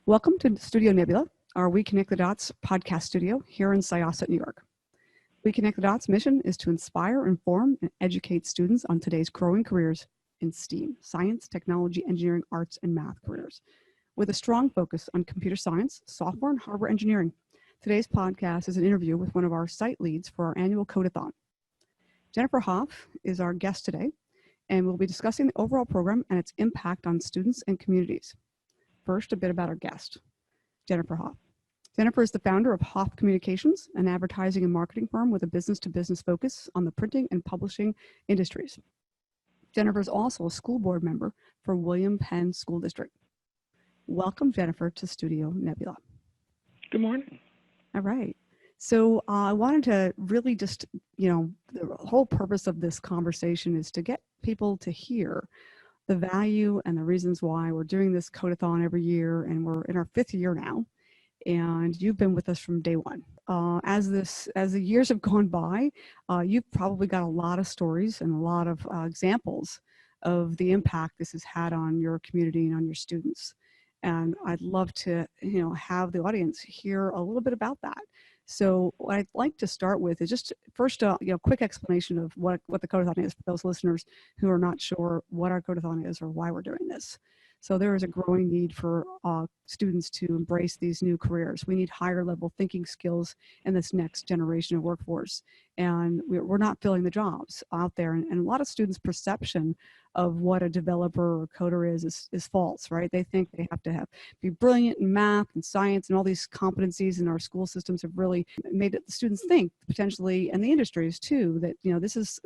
Welcome to Studio Nebula, our We Connect the Dots podcast studio here in Syosset, New York. We Connect the Dots' mission is to inspire, inform, and educate students on today's growing careers in STEAM, science, technology, engineering, arts, and math careers, with a strong focus on computer science, software, and hardware engineering. Today's podcast is an interview with one of our site leads for our annual Code-A-Thon. Jennifer Hoff is our guest today, and we'll be discussing the overall program and its impact on students and communities. First, a bit about our guest, Jennifer Hoff. Jennifer is the founder of Hoff Communications, an advertising and marketing firm with a business-to-business focus on the printing and publishing industries. Jennifer is also a school board member for William Penn School District. Welcome, Jennifer, to Studio Nebula. Good morning. All right. So I wanted to really just, the whole purpose of this conversation is to get people to hear the value and the reasons why we're doing this Code-A-Thon every year, and we're in our 5th year now, and you've been with us from day one. As the years have gone by, you've probably got a lot of stories and a lot of examples of the impact this has had on your community and on your students. And I'd love to, have the audience hear a little bit about that. So what I'd like to start with is just first, quick explanation of what the Code-A-Thon is for those listeners who are not sure what our Code-A-Thon is or why we're doing this. So there is a growing need for students to embrace these new careers. We need higher level thinking skills in this next generation of workforce. And we're not filling the jobs out there. And a lot of students' perception of what a developer or coder is false, right? They think they have to be brilliant in math and science, and all these competencies in our school systems have really made the students think potentially, and the industries too, that this is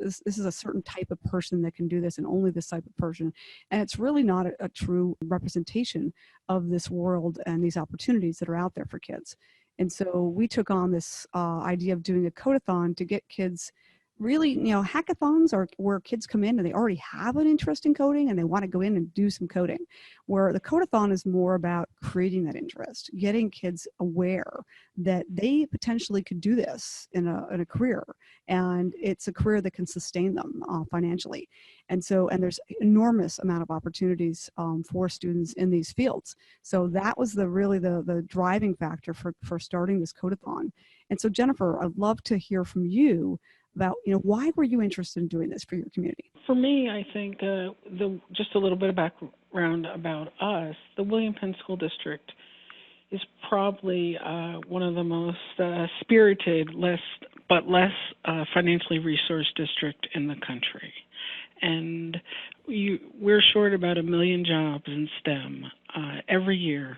a certain type of person that can do this, and only this type of person. And it's really not a true representation of this world and these opportunities that are out there for kids. And so we took on this idea of doing a Code-A-Thon to get kids really, hackathons are where kids come in and they already have an interest in coding and they want to go in and do some coding, where the Code-A-Thon is more about creating that interest, getting kids aware that they potentially could do this in a career, and it's a career that can sustain them financially. And there's enormous amount of opportunities for students in these fields. So that was the driving factor for starting this Code-A-Thon. And so Jennifer, I'd love to hear from you about, why were you interested in doing this for your community? For me, I think just a little bit of background about us. The William Penn School District is probably one of the most spirited, less financially resourced district in the country. And we're short about 1 million jobs in STEM every year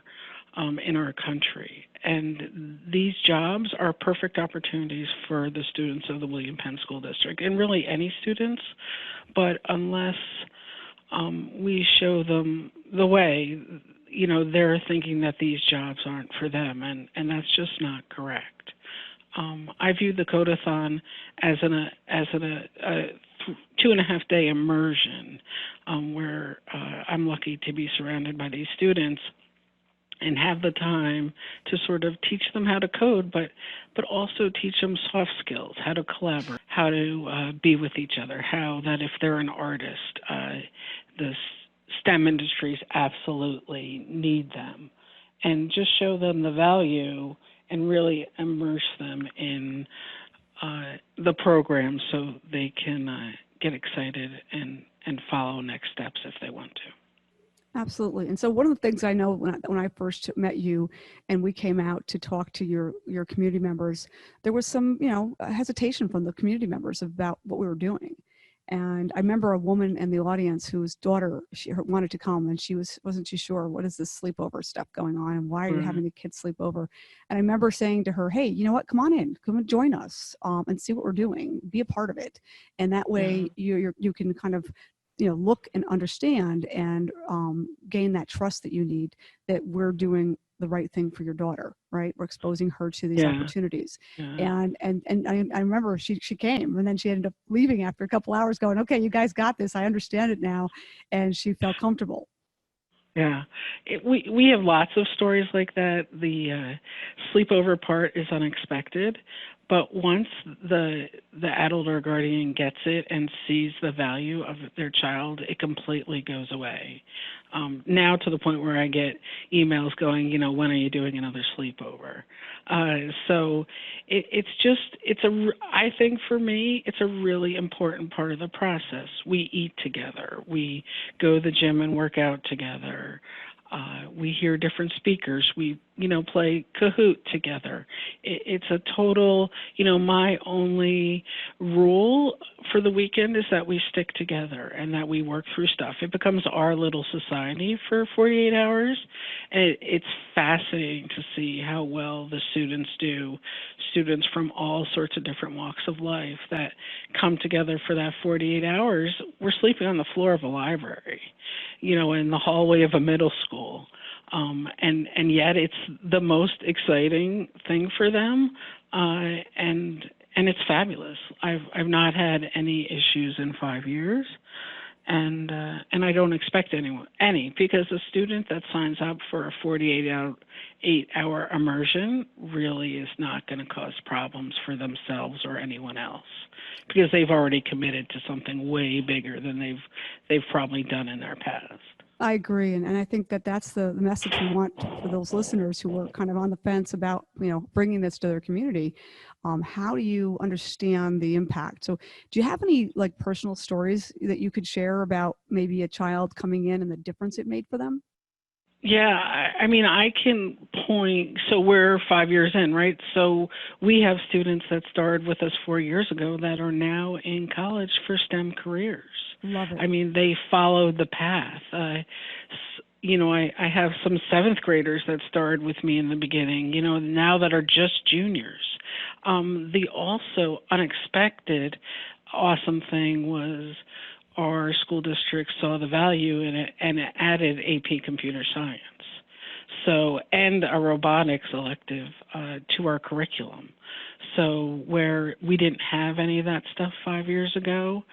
in our country. And these jobs are perfect opportunities for the students of the William Penn School District, and really any students, but unless we show them the way, they're thinking that these jobs aren't for them, and that's just not correct. I view the Code-A-Thon as a 2.5-day immersion where I'm lucky to be surrounded by these students and have the time to sort of teach them how to code, but also teach them soft skills, how to collaborate, how to be with each other, how that if they're an artist, the STEM industries absolutely need them, and just show them the value and really immerse them in the program so they can get excited and follow next steps if they want to. Absolutely. And so one of the things I know when I first met you and we came out to talk to your community members, there was some, hesitation from the community members about what we were doing. And I remember a woman in the audience whose daughter, she wanted to come, and she wasn't too sure, what is this sleepover stuff going on, and why are you having the kids sleep over? And I remember saying to her, hey, you know what, come on in, come and join us and see what we're doing, be a part of it. And that way you can kind of look and understand and gain that trust that you need, that we're doing the right thing for your daughter, right? We're exposing her to these opportunities. Yeah. And I remember she came, and then she ended up leaving after a couple hours going, okay, you guys got this. I understand it now. And she felt comfortable. Yeah, we have lots of stories like that. The sleepover part is unexpected, But once the adult or guardian gets it and sees the value of their child, it completely goes away. Now to the point where I get emails going, when are you doing another sleepover? So I think for me, it's a really important part of the process. We eat together. We go to the gym and work out together. We hear different speakers. We, play Kahoot together. It's a total, my only rule for the weekend is that we stick together and that we work through stuff. It becomes our little society for 48 hours. And it's fascinating to see how well the students do, students from all sorts of different walks of life that come together for that 48 hours. We're sleeping on the floor of a library, in the hallway of a middle school. And yet it's the most exciting thing for them, and it's fabulous. I've not had any issues in 5 years, and I don't expect any, because a student that signs up for a 8-hour immersion really is not going to cause problems for themselves or anyone else, because they've already committed to something way bigger than they've probably done in their past. I agree. And I think that that's the message we want for those listeners who are kind of on the fence about, bringing this to their community. How do you understand the impact? So do you have any personal stories that you could share about maybe a child coming in and the difference it made for them? Yeah, I can point, so we're 5 years in, right? So we have students that started with us 4 years ago that are now in college for STEM careers. Love it. They followed the path. I have some 7th graders that started with me in the beginning, now that are just juniors. The also unexpected awesome thing was our school district saw the value in it and added AP Computer Science, and a robotics elective to our curriculum. So where we didn't have any of that stuff 5 years ago,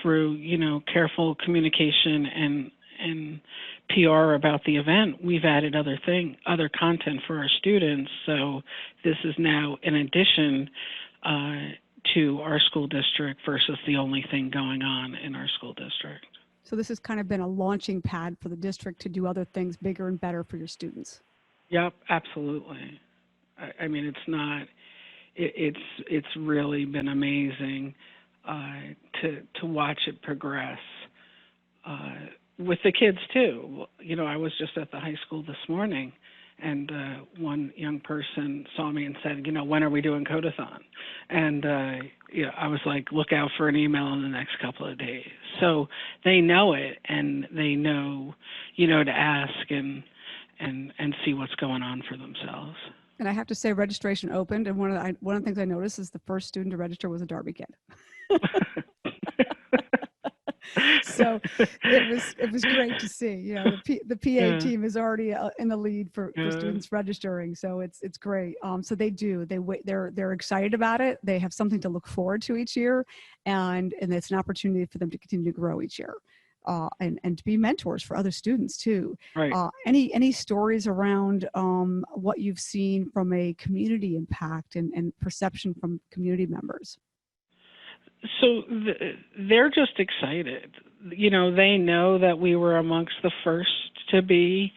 through careful communication and PR about the event, we've added other content for our students. So this is now in addition to our school district versus the only thing going on in our school district. So this has kind of been a launching pad for the district to do other things bigger and better for your students. Yep, absolutely. It's really been amazing to watch it progress with the kids too. I was just at the high school this morning, and one young person saw me and said, when are we doing Code-A-Thon? And I was like, look out for an email in the next couple of days. So they know it, and they know, to ask and see what's going on for themselves. And I have to say, registration opened, and one of the things I noticed is the first student to register was a Darby kid. So it was great to see. The PA team is already in the lead for students registering, so it's great. So they're excited about it. They have something to look forward to each year, and it's an opportunity for them to continue to grow each year. And to be mentors for other students too. Right. Any stories around what you've seen from a community impact and perception from community members? So they're just excited. They know that we were amongst the first to be,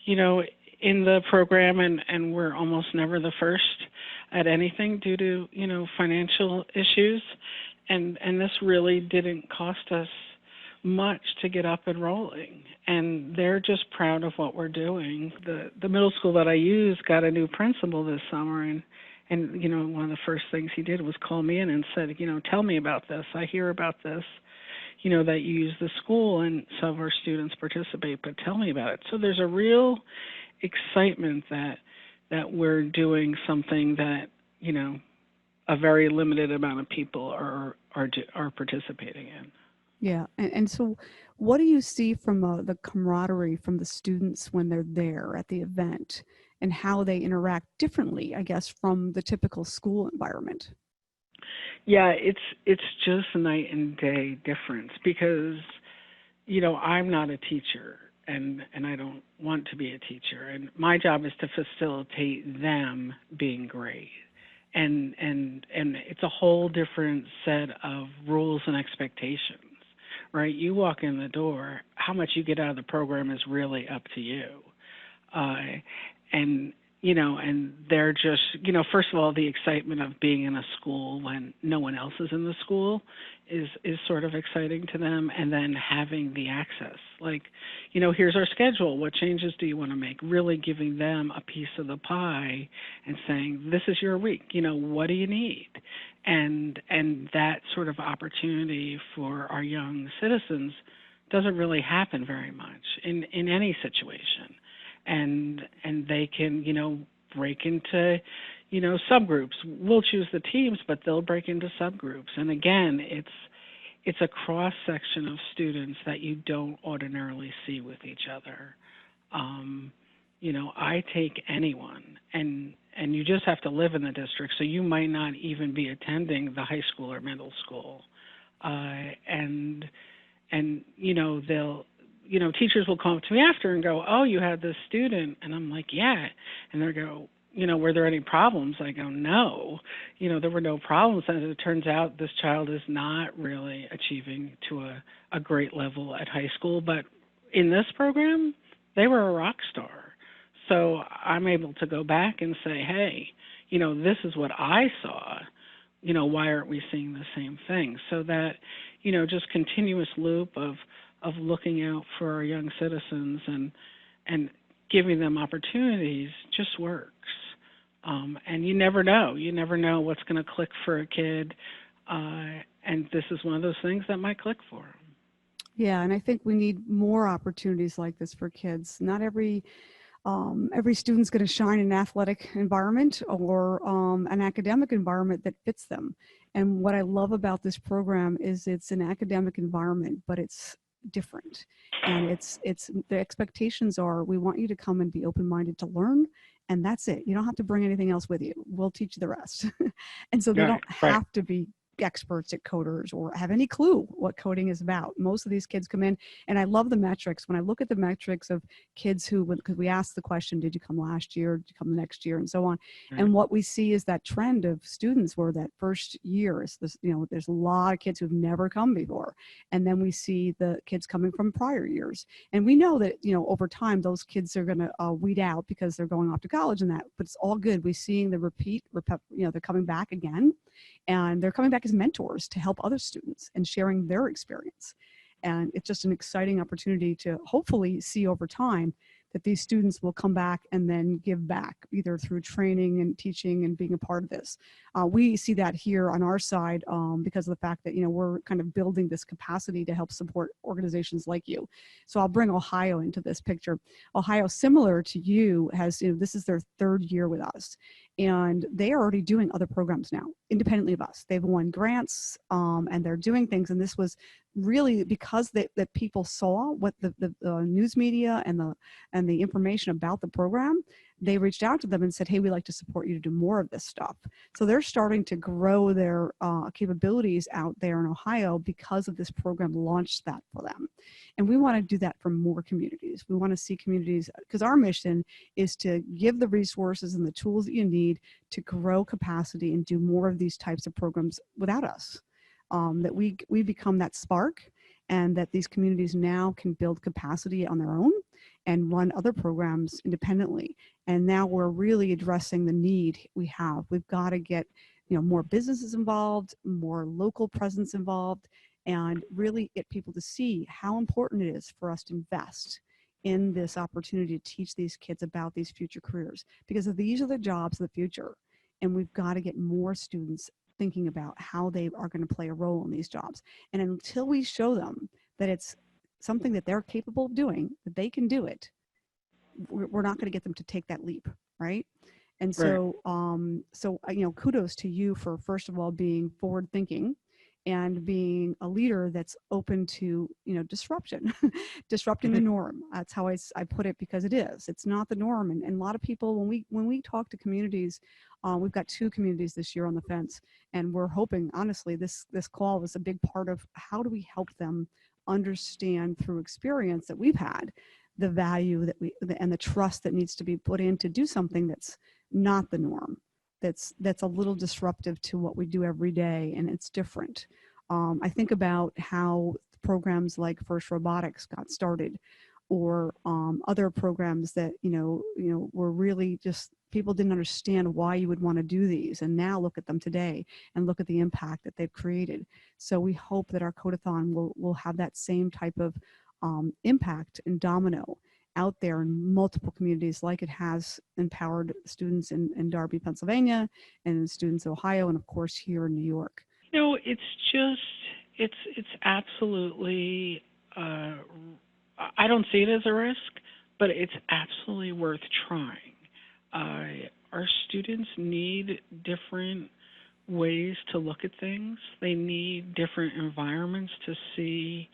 in the program, and we're almost never the first at anything due to, financial issues. And this really didn't cost us much to get up and rolling, and they're just proud of what we're doing. The middle school that I use got a new principal this summer, and one of the first things he did was call me in and said, tell me about this. I hear about this, that you use the school and some of our students participate, but tell me about it. So there's a real excitement that we're doing something that, a very limited amount of people are participating in. Yeah. And so what do you see from the camaraderie from the students when they're there at the event, and how they interact differently, I guess, from the typical school environment? Yeah, it's just a night and day difference, because, I'm not a teacher, and I don't want to be a teacher. And my job is to facilitate them being great. and it's a whole different set of rules and expectations, right? You walk in the door, how much you get out of the program is really up to you. Uh, and and they're just, first of all, the excitement of being in a school when no one else is in the school is sort of exciting to them, and then having the access, like, here's our schedule. What changes do you want to make? Really giving them a piece of the pie and saying, this is your week. What do you need? And that sort of opportunity for our young citizens doesn't really happen very much in any situation. And they can, break into, subgroups. We'll choose the teams, but they'll break into subgroups. And again, it's a cross section of students that you don't ordinarily see with each other. I take anyone, and you just have to live in the district, so you might not even be attending the high school or middle school, and they'll. Teachers will come up to me after and go, oh, you had this student. And I'm like, yeah. And they'll go, were there any problems? I go, no. There were no problems. And it turns out this child is not really achieving to a great level at high school. But in this program, they were a rock star. So I'm able to go back and say, hey, this is what I saw. Why aren't we seeing the same thing? So that, just continuous loop of looking out for our young citizens and giving them opportunities just works. And you never know. You never know what's going to click for a kid. And this is one of those things that might click for them. Yeah, and I think we need more opportunities like this for kids. Not every student's going to shine in an athletic environment or an academic environment that fits them. And what I love about this program is it's an academic environment, but it's different, and it's the expectations are, we want you to come and be open-minded to learn, and that's it. You don't have to bring anything else with you. We'll teach you the rest. And so they don't have to be experts at coders or have any clue what coding is about. Most of these kids come in, and I love the metrics. When I look at the metrics of kids who, because we asked the question, did you come last year, did you come the next year, and so on. And what we see is that trend of students where that first year is this, there's a lot of kids who've never come before. And then we see the kids coming from prior years. And we know that, over time, those kids are going to weed out because they're going off to college and that, but it's all good. We're seeing the repeat, they're coming back again. And they're coming back as mentors to help other students and sharing their experience. And it's just an exciting opportunity to hopefully see over time that these students will come back and then give back, either through training and teaching and being a part of this. We see that here on our side because of the fact that, we're kind of building this capacity to help support organizations like you. So I'll bring Ohio into this picture. Ohio, similar to you, has, this is their third year with us. And they are already doing other programs now, independently of us. They've won grants and they're doing things. And this was really because that people saw what the news media and the information about the program. They reached out to them and said, hey, we'd like to support you to do more of this stuff. So they're starting to grow their capabilities out there in Ohio because of this program launched that for them. And we want to do that for more communities. We want to see communities, because our mission is to give the resources and the tools that you need to grow capacity and do more of these types of programs without us. That we become that spark, and that these communities now can build capacity on their own and run other programs independently. And now we're really addressing the need we have. We've got to get more businesses involved, more local presence involved, and really get people to see how important it is for us to invest in this opportunity to teach these kids about these future careers, because these are the jobs of the future. And we've got to get more students thinking about how they are going to play a role in these jobs. And until we show them that it's something that they're capable of doing, that they can do it, we're not going to get them to take that leap, right? And so, kudos to you for, first of all, being forward thinking and being a leader that's open to, disruption, disrupting the norm. That's how I put it, because it is. It's not the norm. And a lot of people, when we talk to communities, we've got 2 communities this year on the fence, and we're hoping, honestly, this call was a big part of how do we help them understand through experience that we've had the value that and the trust that needs to be put in to do something that's not the norm. that's a little disruptive to what we do every day, and it's different. I think about how programs like First Robotics got started, or other programs that were really just people didn't understand why you would want to do these, and now look at them today and look at the impact that they've created. So we hope that our Code-A-Thon will have that same type of impact and domino out there in multiple communities, like it has empowered students in Darby, Pennsylvania, and students in Ohio, and of course here in New York. It's just, it's absolutely, I don't see it as a risk, but it's absolutely worth trying. Our students need different ways to look at things. They need different environments to see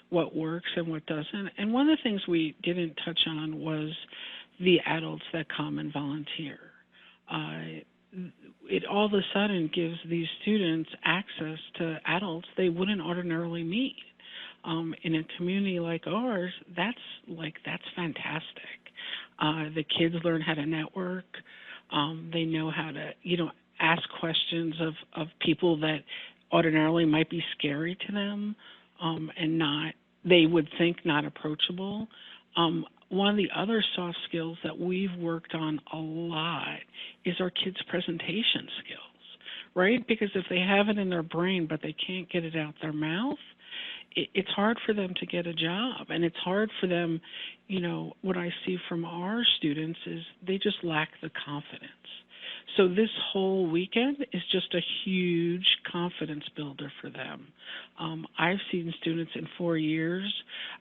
what works and what doesn't. And one of the things we didn't touch on was the adults that come and volunteer. It all of a sudden gives these students access to adults they wouldn't ordinarily meet. In a community like ours, that's fantastic. The kids learn how to network. They know how to, ask questions of people that ordinarily might be scary to them, and they would think not approachable. One of the other soft skills that we've worked on a lot is our kids' presentation skills, right? Because if they have it in their brain but they can't get it out their mouth, it's hard for them to get a job. And it's hard for them, what I see from our students is they just lack the confidence. So this whole weekend is just a huge confidence builder for them. I've seen students in 4 years.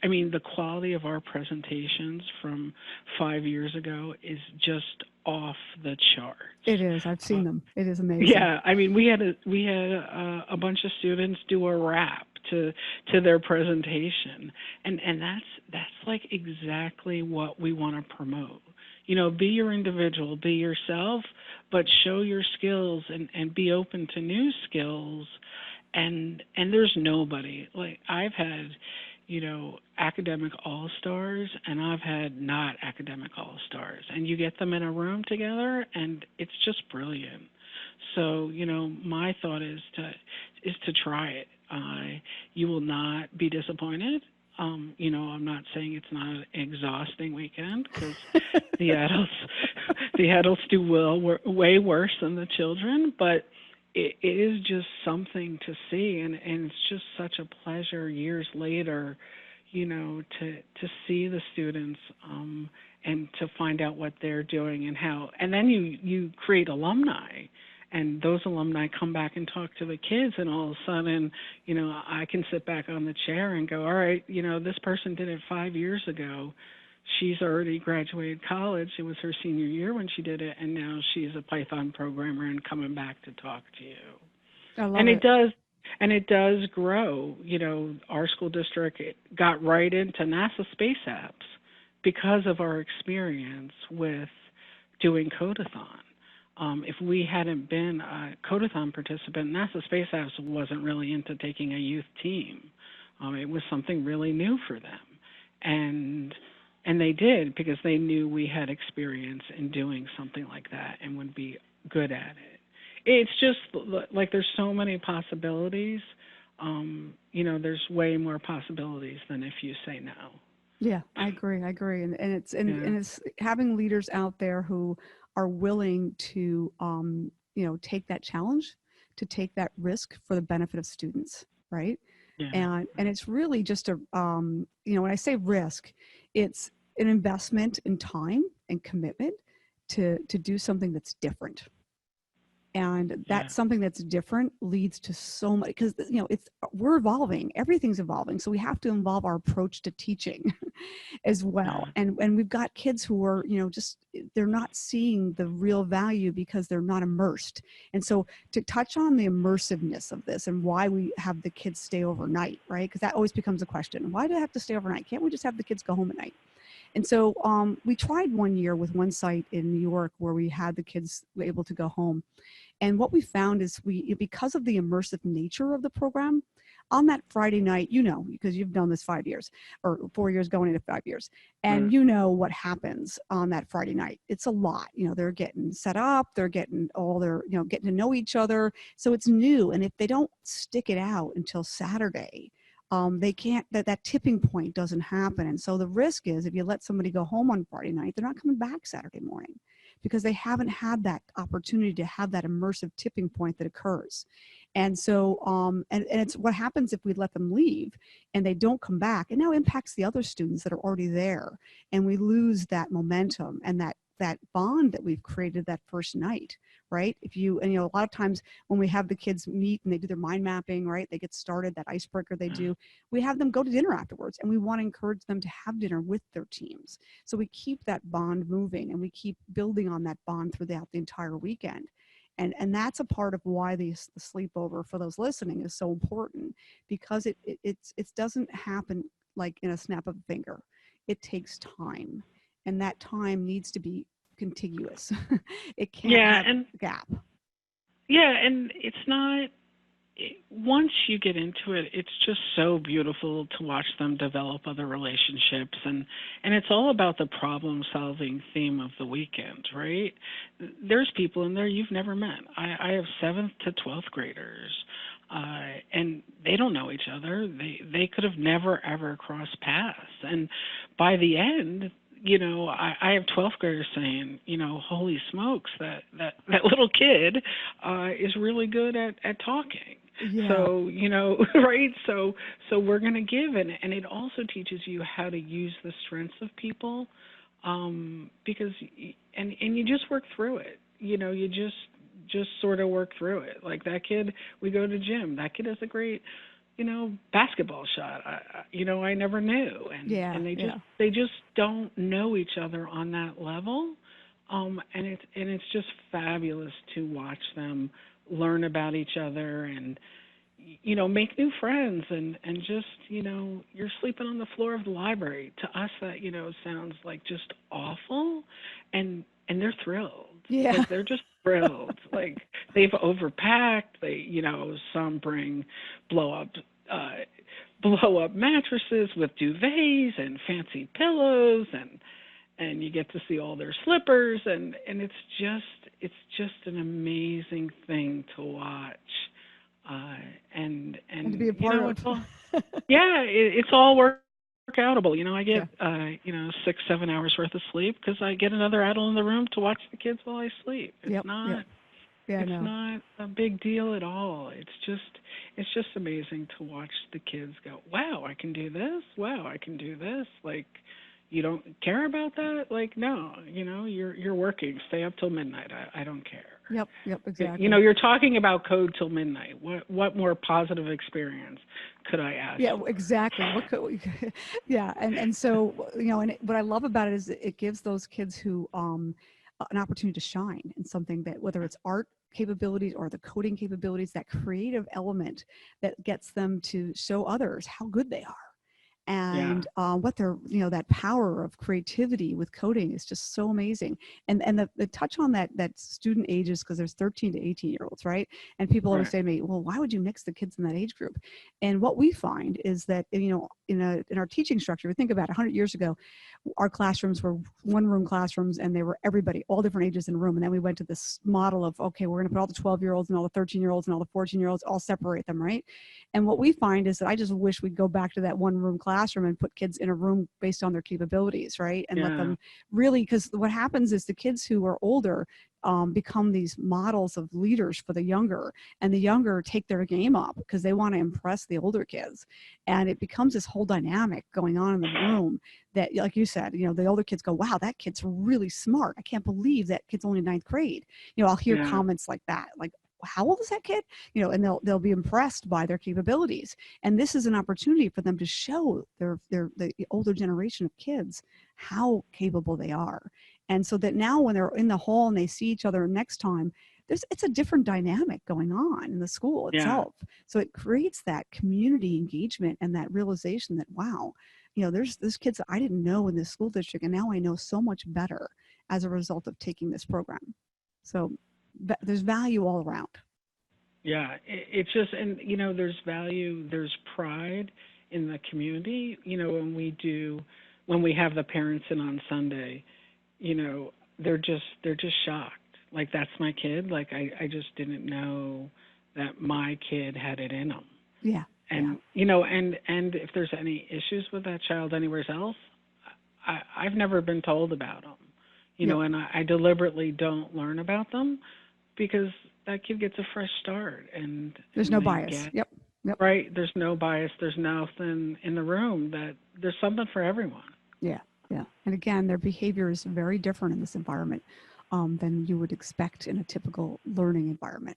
I mean, the quality of our presentations from 5 years ago is just off the charts. It is. I've seen them. It is amazing. Yeah, I mean, we had a bunch of students do a rap to their presentation, and that's like exactly what we want to promote. Be your individual, be yourself, but show your skills and be open to new skills. And there's nobody, like I've had, academic all-stars, and I've had not academic all-stars, and you get them in a room together and it's just brilliant. So, my thought is to try it. You will not be disappointed. I'm not saying it's not an exhausting weekend, because the adults do way worse than the children, but it is just something to see, and it's just such a pleasure years later, to see the students and to find out what they're doing and how, and then you create alumni. And those alumni come back and talk to the kids, and all of a sudden, I can sit back on the chair and go, all right, this person did it 5 years ago. She's already graduated college. It was her senior year when she did it, and now she's a Python programmer and coming back to talk to you. I love and it. it does grow. Our school district got right into NASA space apps because of our experience with doing Code-A-Thon. If we hadn't been a Code-A-Thon participant, NASA Space Apps wasn't really into taking a youth team. It was something really new for them. And they did, because they knew we had experience in doing something like that and would be good at it. It's just like there's so many possibilities. There's way more possibilities than if you say no. Yeah, I agree. And it's having leaders out there who are willing to take that challenge, to take that risk for the benefit of students, right? Yeah. And it's really just a when I say risk, it's an investment in time and commitment to do something that's different. And that's something that's different leads to so much, because we're evolving, everything's evolving, so we have to involve our approach to teaching as well. And we've got kids who are they're not seeing the real value because they're not immersed. And so to touch on the immersiveness of this and why we have the kids stay overnight, right? Because that always becomes a question. Why do they have to stay overnight? Can't we just have the kids go home at night? And so we tried one year with one site in New York where we had the kids able to go home. And what we found is because of the immersive nature of the program, on that Friday night, because you've done this 5 years or 4 years going into 5 years, and Right. you know what happens on that Friday night. It's a lot. They're getting set up, they're getting all their, getting to know each other. So it's new. And if they don't stick it out until Saturday, they can't, that tipping point doesn't happen. And so the risk is if you let somebody go home on Friday night, they're not coming back Saturday morning because they haven't had that opportunity to have that immersive tipping point that occurs. And so, and it's what happens if we let them leave and they don't come back. It now impacts the other students that are already there. And we lose that momentum and that bond that we've created that first night, right? And a lot of times when we have the kids meet and they do their mind mapping, right? They get started, that icebreaker they do, we have them go to dinner afterwards, and we want to encourage them to have dinner with their teams. So we keep that bond moving and we keep building on that bond throughout the entire weekend. And that's a part of why the sleepover for those listening is so important, because it doesn't happen like in a snap of a finger. It takes time, and that time needs to be contiguous. It can't Yeah, have and a gap. it's not. Once you get into it, it's just so beautiful to watch them develop other relationships, and it's all about the problem solving theme of the weekend, right? There's people in there you've never met. I have 7th to 12th graders, and they don't know each other. They could have never ever crossed paths, and by the end, I have 12th graders saying, holy smokes, that little kid is really good at talking. Yeah. So, right? So we're going to give, and it also teaches you how to use the strengths of people, because, and you just work through it. You just sort of work through it. Like that kid, we go to gym. That kid has a great, basketball shot. I never knew, and they just don't know each other on that level, and it's just fabulous to watch them learn about each other and make new friends and just you're sleeping on the floor of the library. To us, that sounds like just awful, and they're thrilled. Yeah. Like they're just thrilled. Like they've overpacked. They some bring blow up mattresses with duvets and fancy pillows, and you get to see all their slippers, and it's just an amazing thing to watch, and to be a part of. it's all, it's all workoutable. I get 6-7 hours worth of sleep because I get another adult in the room to watch the kids while I sleep. It's not a big deal at all. It's just amazing to watch the kids go, wow, I can do this. Wow, I can do this. Like, you don't care about that? Like, no, you're working. Stay up till midnight. I don't care. Yep, exactly. You're talking about code till midnight. What more positive experience could I ask? Yeah, exactly. What could we, yeah, and so what I love about it is it gives those kids who an opportunity to shine in something, that whether it's art capabilities or the coding capabilities, that creative element that gets them to show others how good they are. And what they're, that power of creativity with coding is just so amazing. And the touch on that student ages, because there's 13 to 18-year-olds, right? And people always say to me, well, why would you mix the kids in that age group? And what we find is that, in our teaching structure, we think about 100 years ago, our classrooms were one-room classrooms, and they were everybody, all different ages in the room. And then we went to this model of, okay, we're going to put all the 12-year-olds and all the 13-year-olds and all the 14-year-olds, all separate them, right? And what we find is that I just wish we'd go back to that one-room classroom and put kids in a room based on their capabilities, right? And let them really, because what happens is the kids who are older become these models of leaders for the younger, and the younger take their game up because they want to impress the older kids. And it becomes this whole dynamic going on in the room that, like you said, the older kids go, wow, that kid's really smart. I can't believe that kid's only in 9th grade. I'll hear comments like that, like, how old is that kid? And they'll be impressed by their capabilities. And this is an opportunity for them to show the older generation of kids how capable they are. And so that now when they're in the hall and they see each other next time, it's a different dynamic going on in the school itself. So it creates that community engagement and that realization that, wow, there's kids that I didn't know in this school district, and now I know so much better as a result of taking this program. So there's value all around. Yeah, it's just, and there's value, there's pride in the community. When we have the parents in on Sunday, they're just shocked. Like, that's my kid. Like, I just didn't know that my kid had it in them. Yeah. And and if there's any issues with that child anywhere else, I've never been told about them. Yep. And I deliberately don't learn about them because that kid gets a fresh start, and There's no bias. Yep. Right. There's no bias. There's nothing in the room. That there's something for everyone. Yeah. And again, their behavior is very different in this environment than you would expect in a typical learning environment.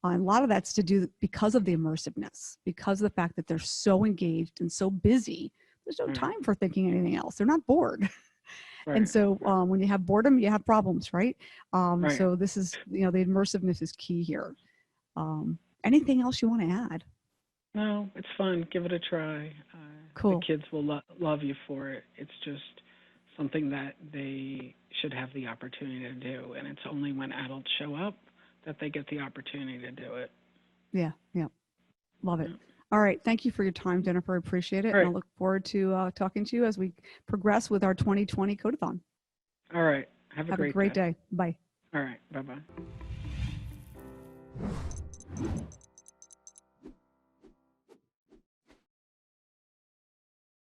And a lot of that's to do because of the immersiveness, because of the fact that they're so engaged and so busy. There's no time for thinking anything else. They're not bored. Right. And so when you have boredom, you have problems, right? Right. So this is, the immersiveness is key here. Anything else you want to add? No, it's fun. Give it a try. Cool. The kids will love you for it. It's just something that they should have the opportunity to do. And it's only when adults show up that they get the opportunity to do it. Yeah. Love it. Yeah. All right. Thank you for your time, Jennifer. Appreciate it. Right. And I look forward to talking to you as we progress with our 2020 Code-A-Thon. All right. Have a great day. Bye. All right. Bye-bye.